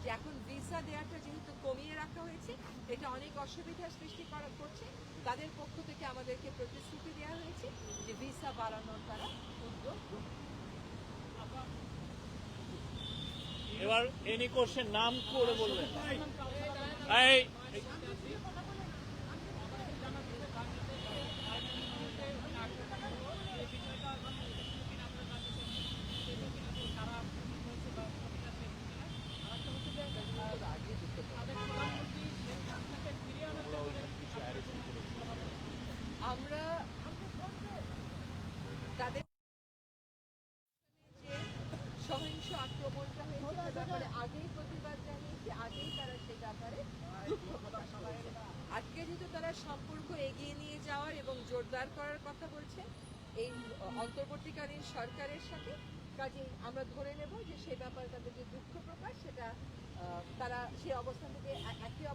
যে এখন ভিসা দেওয়াটা যেহেতু কমিয়ে রাখা হয়েছে, এটা অনেক অসুবিধার সৃষ্টি করছে। তাদের পক্ষ থেকে আমাদেরকে প্রতিশ্রুতি দেওয়া হয়েছে যে ভিসা বাড়ানোর তারা উদ্যোগ গ্রহণ করবে। এবার এনি কোশ্চেন নাম করে বলবেন। এই আমরা তাদের যে সহিংস আক্রমণটা হয়েছে সে ব্যাপারে আগেই প্রতিবাদ জানিয়েছি, আগেই তারা সে ব্যাপারে দুঃখ প্রকাশ করেছে। আজকে যেহেতু তারা সম্পর্ক এগিয়ে নিয়ে যাওয়ার এবং জোরদার করার কথা বলছে এই অন্তর্বর্তীকালীন সরকারের সাথে, কাজেই আমরা ধরে নেব যে সে ব্যাপারে তাদের যে দুঃখ প্রকাশ সেটা তারা সেই অবস্থান থেকে একই